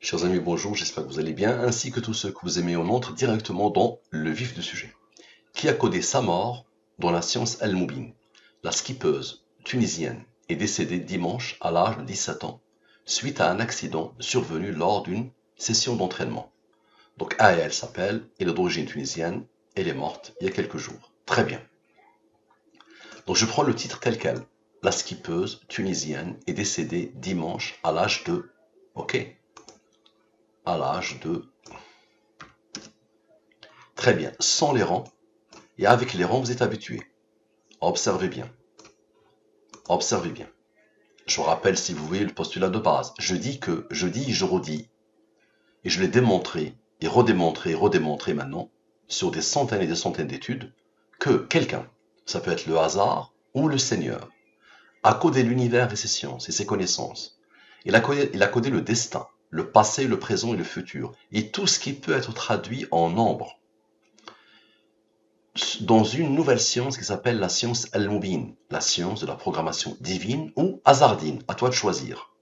Chers amis, bonjour, j'espère que vous allez bien, ainsi que tous ceux que vous aimez. On entre directement dans le vif du sujet. Qui a codé sa mort dans la science Al-Moubine? La skippeuse tunisienne est décédée dimanche à l'âge de 17 ans, suite à un accident survenu lors d'une session d'entraînement. Donc Aya, elle s'appelle, elle est d'origine tunisienne, elle est morte il y a quelques jours. Très bien. Donc je prends le titre tel quel. La skippeuse tunisienne est décédée dimanche à l'âge de... Ok, à l'âge de... Très bien, sans les rangs, et avec les rangs, vous êtes habitués. Observez bien. Observez bien. Je vous rappelle, si vous voulez, le postulat de base. Je dis, je redis, et je l'ai démontré, et redémontré maintenant, sur des centaines et des centaines d'études, que quelqu'un, ça peut être le hasard ou le Seigneur, a codé l'univers et ses sciences et ses connaissances. Il a codé le destin, le passé, le présent et le futur, et tout ce qui peut être traduit en nombre, dans une nouvelle science qui s'appelle la science Al-Moubine, la science de la programmation divine ou hasardine, à toi de choisir.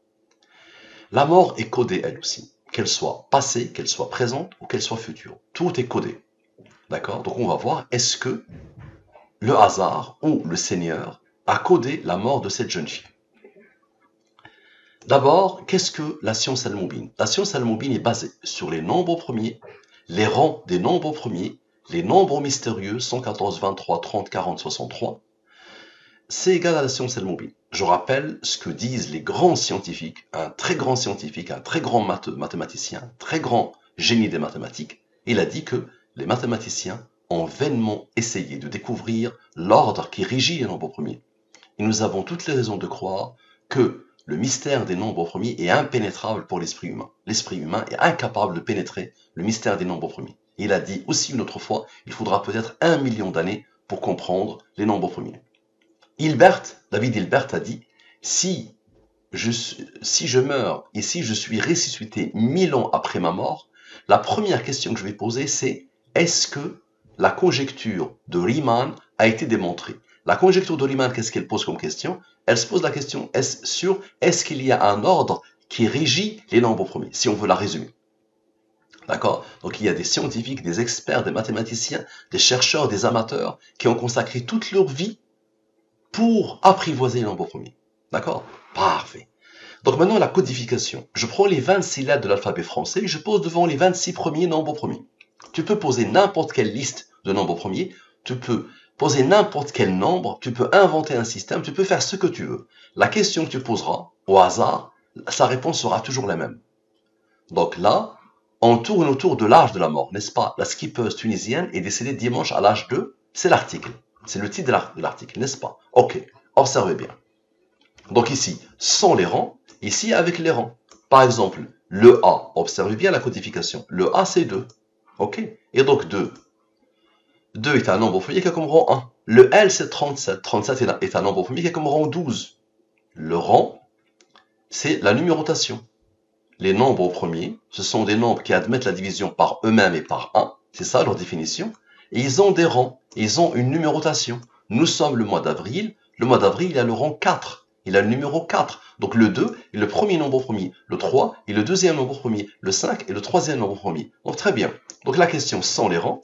La mort est codée elle aussi, qu'elle soit passée, qu'elle soit présente ou qu'elle soit future. Tout est codé. D'accord? Donc on va voir, est-ce que le hasard ou le Seigneur a codé la mort de cette jeune fille? D'abord, qu'est-ce que la science Al-Moubine? La science Al-Moubine est basée sur les nombres premiers, les rangs des nombres premiers, les nombres mystérieux 114, 23, 30, 40, 63, c'est égal à la science Al-Moubine. Je rappelle ce que disent les grands scientifiques, un très grand scientifique, un très grand mathématicien, un très grand génie des mathématiques. Il a dit que les mathématiciens ont vainement essayé de découvrir l'ordre qui régit les nombres premiers. Et nous avons toutes les raisons de croire que le mystère des nombres premiers est impénétrable pour l'esprit humain. L'esprit humain est incapable de pénétrer le mystère des nombres premiers. Il a dit aussi une autre fois, il faudra peut-être 1 million d'années pour comprendre les nombres premiers. David Hilbert a dit, si je meurs et si je suis ressuscité 1000 ans après ma mort, la première question que je vais poser, c'est est-ce que la conjecture de Riemann a été démontrée? La conjecture de Riemann, qu'est-ce qu'elle pose comme question? Elle se pose la question est-ce qu'il y a un ordre qui régit les nombres premiers, si on veut la résumer. D'accord? Donc il y a des scientifiques, des experts, des mathématiciens, des chercheurs, des amateurs qui ont consacré toute leur vie pour apprivoiser les nombres premiers. D'accord? Parfait. Donc maintenant la codification. Je prends les 26 lettres de l'alphabet français et je pose devant les 26 premiers nombres premiers. Tu peux poser n'importe quelle liste de nombres premiers, tu peux poser n'importe quel nombre, tu peux inventer un système, tu peux faire ce que tu veux. La question que tu poseras, au hasard, sa réponse sera toujours la même. Donc là, on tourne autour de l'âge de la mort, n'est-ce pas? La skippeuse tunisienne est décédée dimanche à l'âge de... C'est l'article. C'est le titre de l'article, n'est-ce pas? Ok, observez bien. Donc ici, sans les rangs, ici avec les rangs. Par exemple, le A, observez bien la codification. Le A, c'est 2. Ok? Et donc 2. 2 est un nombre premier qui a comme rang 1. Le L, c'est 37. 37 est un nombre premier qui a comme rang 12. Le rang, c'est la numérotation. Les nombres premiers, ce sont des nombres qui admettent la division par eux-mêmes et par 1. C'est ça leur définition. Et ils ont des rangs. Ils ont une numérotation. Nous sommes le mois d'avril. Le mois d'avril, il a le rang 4. Il a le numéro 4. Donc le 2 est le premier nombre premier. Le 3 est le deuxième nombre premier. Le 5 est le troisième nombre premier. Donc très bien. Donc la question sans les rangs.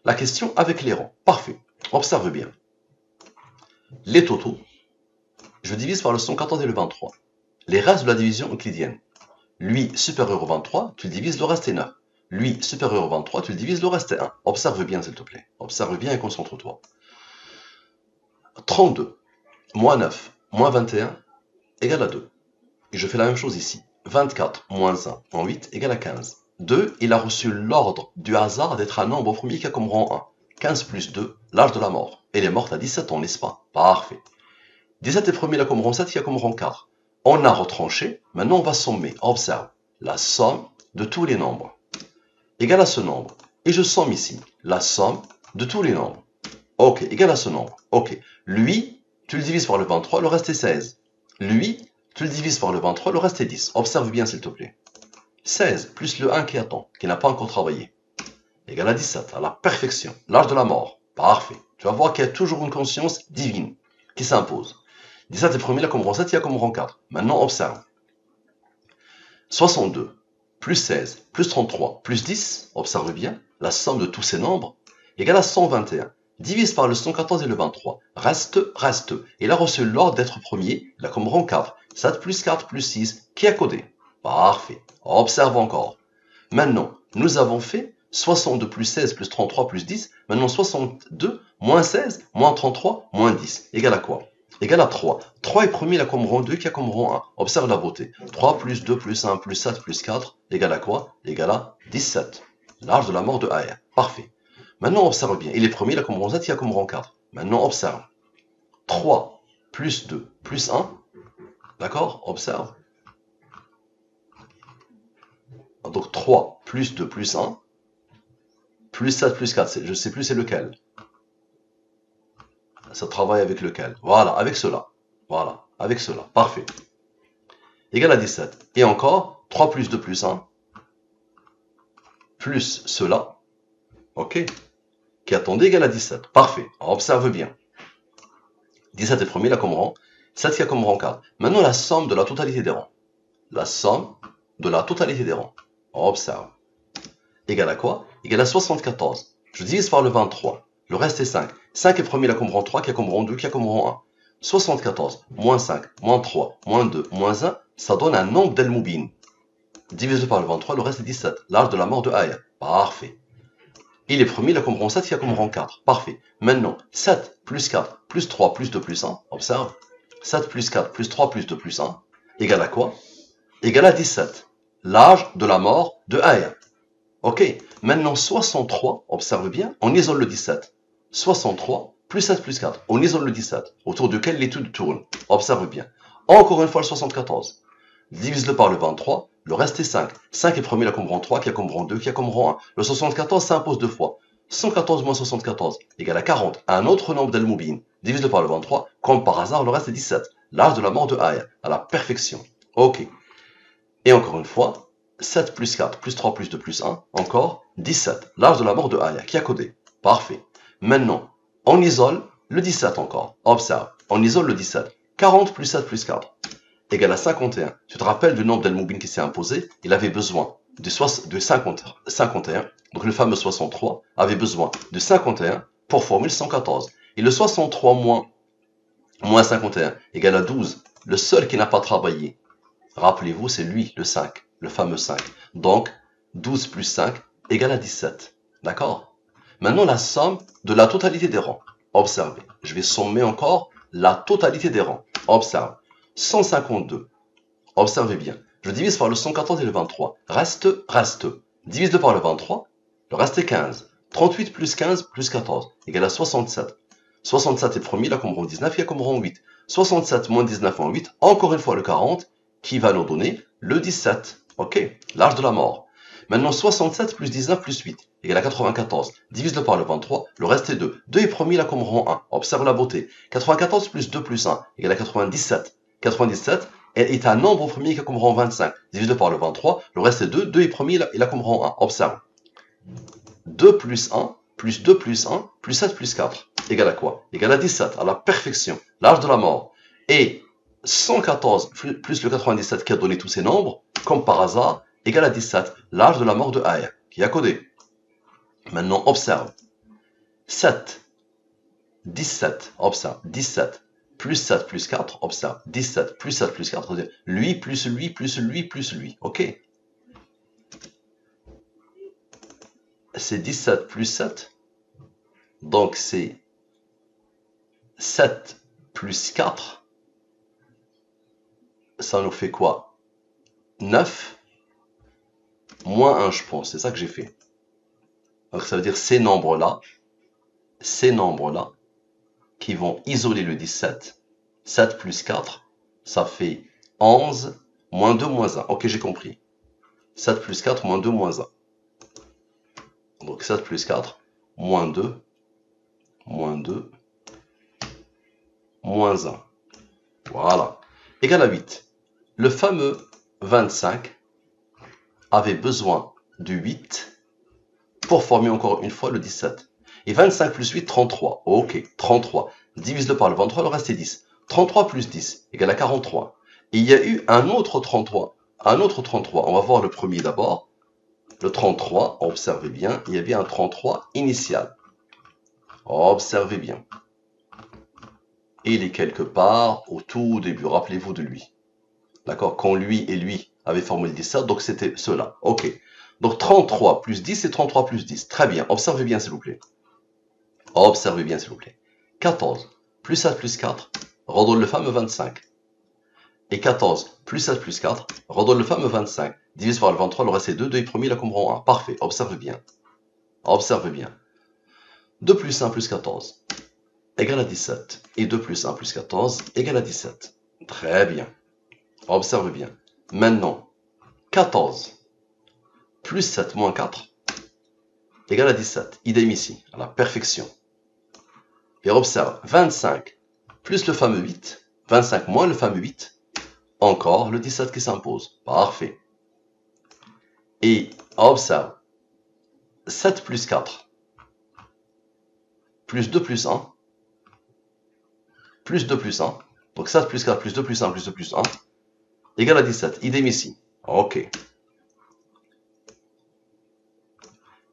La question avec les rangs. Parfait. Observe bien. Les totaux. Je divise par le 114 et le 23. Les restes de la division euclidienne. Lui supérieur au 23, tu le divises, le reste est 9. Lui supérieur au 23, tu le divises, le reste est 1. Observe bien, s'il te plaît. Observe bien et concentre-toi. 32, moins 9, moins 21, égale à 2. Et je fais la même chose ici. 24, moins 1, moins 8, égale à 15. 2, il a reçu l'ordre du hasard d'être un nombre premier qui a comme rang 1. 15 plus 2, l'âge de la mort. Elle est morte à 17 ans, n'est-ce pas? Parfait. 17 est premier, il a comme rang 7, il a comme rang 4. On a retranché, maintenant on va sommer. Observe, la somme de tous les nombres égale à ce nombre. Et je somme ici la somme de tous les nombres. Ok, égale à ce nombre. Ok, lui, tu le divises par le 23, le reste est 16. Lui, tu le divises par le 23, le reste est 10. Observe bien s'il te plaît. 16 plus le 1 qui attend, qui n'a pas encore travaillé, égale à 17, à la perfection. L'âge de la mort. Parfait. Tu vas voir qu'il y a toujours une conscience divine qui s'impose. 17 est premier, là comme rang 7, il y a comme rang 4. Maintenant, observe. 62 plus 16, plus 33, plus 10, observe bien, la somme de tous ces nombres, égale à 121. Divise par le 114 et le 23. Reste. Il a reçu l'ordre d'être premier, il a comme rang 4. 7 plus 4 plus 6, qui a codé? Parfait. Observe encore. Maintenant, nous avons fait 62 plus 16 plus 33 plus 10. Maintenant, 62 moins 16 moins 33 moins 10. Égale à quoi? Égale à 3. 3 est premier, il a comme rang 2, qui a comme rang 1. Observe la beauté. 3 plus 2 plus 1 plus 7 plus 4, égale à quoi? Égale à 17. L'âge de la mort de Aya. Parfait. Maintenant, observe bien. Il est premier, il a comme rang 7, il a comme rang 4. Maintenant, observe. 3 plus 2 plus 1. D'accord? Observe. Donc 3 plus 2 plus 1. Plus 7 plus 4. Je ne sais plus c'est lequel. Ça travaille avec lequel? Voilà, avec cela. Voilà, avec cela. Parfait. Égal à 17. Et encore, 3 plus 2 plus 1. Plus cela. OK. Qui attendait égal à 17. Parfait. Observe bien. 17 est premier, là comme rang. 7 qui a comme rang 4. Maintenant, la somme de la totalité des rangs. La somme de la totalité des rangs. Observe. Égal à quoi? Égal à 74. Je divise par le 23. Le reste est 5. 5 est premier, là comme rang 3, qui a comme rang 2, qui a comme rang 1. 74, moins 5, moins 3, moins 2, moins 1, ça donne un nombre d'Al-Moubin. Divisé par le 23, le reste est 17. L'âge de la mort de Aya. Parfait. Il est premier, il a comme rang 7, il a comme rang 4. Parfait. Maintenant, 7 plus 4 plus 3 plus 2 plus 1. Observe. 7 plus 4 plus 3 plus 2 plus 1. Égale à quoi? Égale à 17. L'âge de la mort de Aya. Ok. Maintenant, 63, observe bien, on isole le 17. 63 plus 7 plus 4. On isole le 17, autour duquel l'étude tourne. Observe bien. Encore une fois le 74. Divise-le par le 23, le reste est 5. 5 est premier, il a comme rang 3, qui a comme rang 2, qui a comme rang 1. Le 74 s'impose deux fois. 114 moins 74 égale à 40. Un autre nombre d'Al-Moubin. Divise-le par le 23, comme par hasard, le reste est 17. L'âge de la mort de Aya, à la perfection. Ok. Et encore une fois, 7 plus 4 plus 3 plus 2 plus 1, encore 17. L'âge de la mort de Aya, qui a codé. Parfait. Maintenant, on isole le 17 encore. Observe, on isole le 17. 40 plus 7 plus 4 égale à 51. Tu te rappelles du nombre d'Al-Moubin qui s'est imposé? Il avait besoin de 51. Donc le fameux 63 avait besoin de 51 pour formuler 114. Et le 63 moins 51 égale à 12. Le seul qui n'a pas travaillé, rappelez-vous, c'est lui, le 5, le fameux 5. Donc, 12 plus 5 égale à 17. D'accord? Maintenant, la somme de la totalité des rangs. Observez. Je vais sommer encore la totalité des rangs. Observe. 152. Observez bien. Je divise par le 114 et le 23. Reste. Divise-le par le 23. Le reste est 15. 38 plus 15 plus 14 égale à 67. 67 est premier, là comme rang 19, il y a comme rang 8. 67 moins 19 en 8, encore une fois le 40, qui va nous donner le 17. Ok, l'âge de la mort. Maintenant, 67 plus 19 plus 8 égale à 94. Divise-le par le 23, le reste est 2. 2 est premier, là comme rang 1. Observe la beauté. 94 plus 2 plus 1 égale à 97. 97 est un nombre premier qui a comme rang 25. Divise-le par le 23, le reste est 2. 2 est premier, il a comme rang 1. Observe. 2 plus 1 plus 2 plus 1 plus 7 plus 4 égale à quoi? Égale à 17, à la perfection. L'âge de la mort. Et 114 plus le 97 qui a donné tous ces nombres, comme par hasard, égale à 17, l'âge de la mort de Aya, qui a codé. Maintenant, observe. 7, 17, observe, 17, plus 7 plus 4, observe, 17 plus 7 plus 4, lui plus lui plus lui plus lui, ok? C'est 17 plus 7, donc c'est 7 plus 4, ça nous fait quoi? 9 moins 1, je pense, c'est ça que j'ai fait. Donc ça veut dire ces nombres-là, qui vont isoler le 17, 7 plus 4, ça fait 11, moins 2, moins 1. Ok, j'ai compris. 7 plus 4, moins 2, moins 1. Donc 7 plus 4, moins 2, moins 2, moins 1. Voilà. Égal à 8. Le fameux 25 avait besoin de 8 pour former encore une fois le 17. Et 25 plus 8, 33. Ok, 33. Divise-le par le 23, le reste est 10. 33 plus 10 égale à 43. Et il y a eu un autre 33 un autre 33. On va voir le premier d'abord. Le 33, observez bien, il y avait un 33 initial. Observez bien. Et il est quelque part au tout début, rappelez-vous de lui. D'accord? Quand lui et lui avaient formé le 17, donc c'était cela. Ok. Donc 33 plus 10, c'est 33 plus 10. Très bien. Observez bien, s'il vous plaît. Observez bien, s'il vous plaît. 14 plus 7 plus 4 redonne le fameux 25. Et 14 plus 7 plus 4 redonne le fameux 25. Divise par le 23, le reste est 2. 2 est premier, la comprend 1. Parfait. Observez bien. Observez bien. 2 plus 1 plus 14 égale à 17. Et 2 plus 1 plus 14 égale à 17. Très bien. Observe bien. Maintenant, 14 plus 7 moins 4 égale à 17. Idem ici, à la perfection. Et observe, 25 plus le fameux 8, 25 moins le fameux 8, encore le 17 qui s'impose. Parfait. Et observe, 7 plus 4, plus 2 plus 1, plus 2 plus 1, donc 7 plus 4 plus 2 plus 1 plus 2 plus 1, égale à 17. Idem ici. Ok.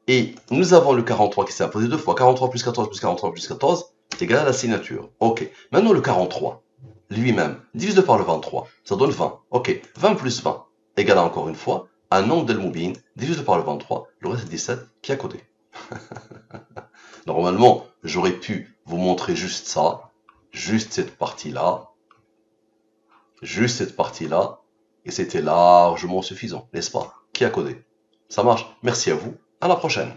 Et nous avons le 43 qui s'est imposé deux fois. 43 plus 14 plus 43 plus 14 est égal à la signature. Ok. Maintenant le 43, lui-même, divise par le 23, ça donne 20. Ok. 20 plus 20 égale à, encore une fois, un nombre d'El-Moubin divisé par le 23, le reste est 17 qui est à côté. Normalement, j'aurais pu vous montrer juste ça, juste cette partie-là, et c'était largement suffisant, n'est-ce pas? Qui a codé? Ça marche. Merci à vous. À la prochaine.